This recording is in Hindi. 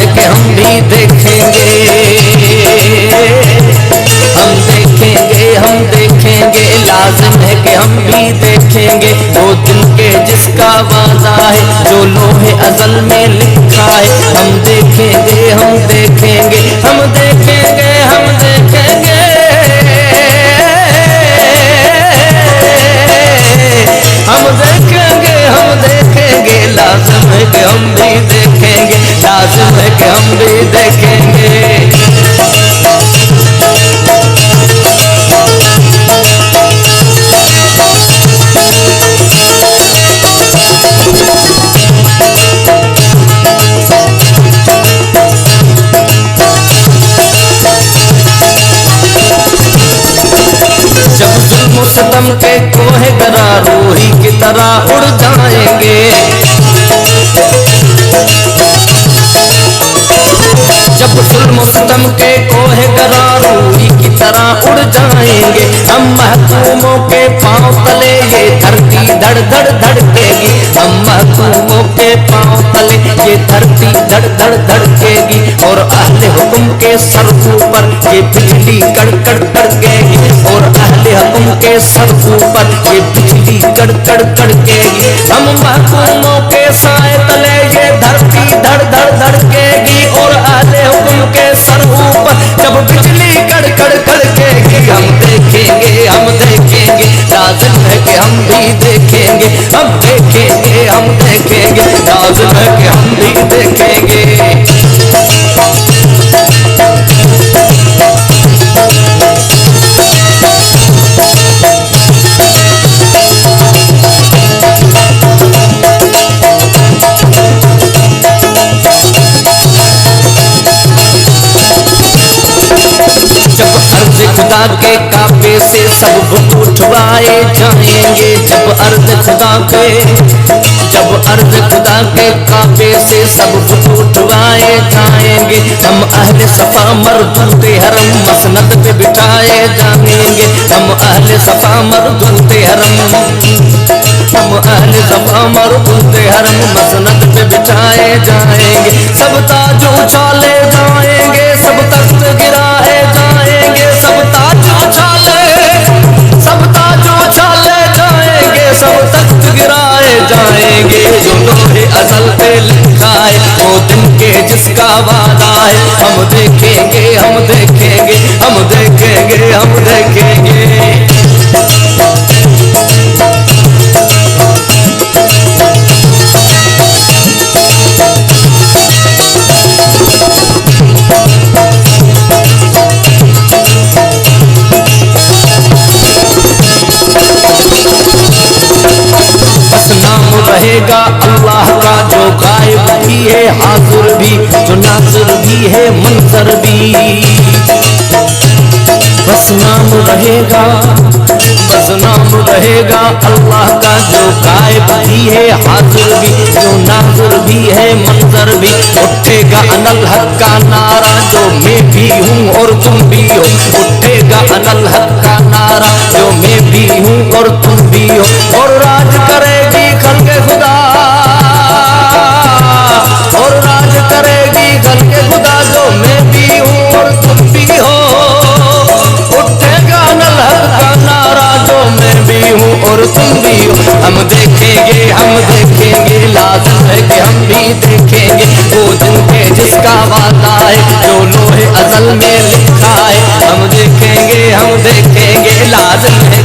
कि हम भी देखेंगे, हम देखेंगे, लाजिम है कि हम भी देखेंगे वो दिन के जिसका वादा है, जो लोहे अज़ल में लिखा है। हम देखेंगे, हम देखेंगे, हम देखेंगे, हम देखेंगे, हम देखेंगे, हम देखेंगे, लाजिम है कि हम भी देखेंगे, लाजिम है कि हम भी देखेंगे। सितम के कोहे गरा रूही की तरह उड़ जाएंगे, जब जुल्म सितम के कोहे गरा रूही की तरह उड़ जाएंगे। हम महकूमों के पांव तले ये धरती धड़ धड़ धड़केगी, हम महकूमों के पांव तले ये धरती धड़ धड़ धड़केगी, और अहले हुक्म के सर ऊपर ये बिजली कड़कड़ कड़केगी, और अहले हुक्म के सर ऊपर ये बिजली कड़कड़ कड़केगी। हम महकूमों के साए तले ये धरती धड़ धड़ धड़केगी, और अहले हुक्म के सर ऊपर जब बिजली कड़कड़ कड़केगी। हम देखेंगे, हम देखेंगे, लाजिम है कि हम भी देखेंगे, हम देखेंगे, हम देखेंगे, लाजिम है कि हम भी देखेंगे। खुदा के काबे से सब बुत उठवाए जाएंगे, जब अर्ज़ खुदा के काबे से सब बुत उठवाए जाएंगे। हम अहले सफा मरदूते हरम मसनद पे बिठाए जाएंगे, हम अहले सफा मरदूते हरम, हम अहले सफा मरदूते हरम मसनद पे बिठाए जाएंगे। सब ताज उछाले जाएंगे, सब तख्त गिराए जाएंगे, सब ताज उछाले जाएंगे, सब तख्त गिराए जाएंगे। जो लोहे अज़ल पे लिखा है वो दिन के जिसका वादा है। हम देखेंगे, हम देखेंगे, हम देखेंगे, हम देखेंगे। रहेगा अल्लाह का जो गायब भी है हाज़िर भी, जो नाज़िर भी है मंज़र भी। बस नाम रहेगा, बस नाम रहेगा अल्लाह का जो गायब भी है हाज़िर भी, जो नाज़िर भी है मंज़र भी। उठेगा अनल हक का नारा जो मैं भी हूँ और तुम भी हो, उठेगा अनल हक का नारा जो मैं भी हूँ और तुम भी हो। और राज करेगी खल्क़े खुदा, और राज करेगी खल्क़े खुदा जो मैं भी हूँ और तुम भी हो। उठेगा अनल हक का नारा जो मैं भी हूँ और तुम भी हो। हम देखेंगे, हम देखेंगे, लाज़िम है कि हम भी देखेंगे वो दिन के जिसका वादा है, जो लोहे अज़ल में लिखा है। हम देखेंगे, हम देखेंगे, लाज़िम है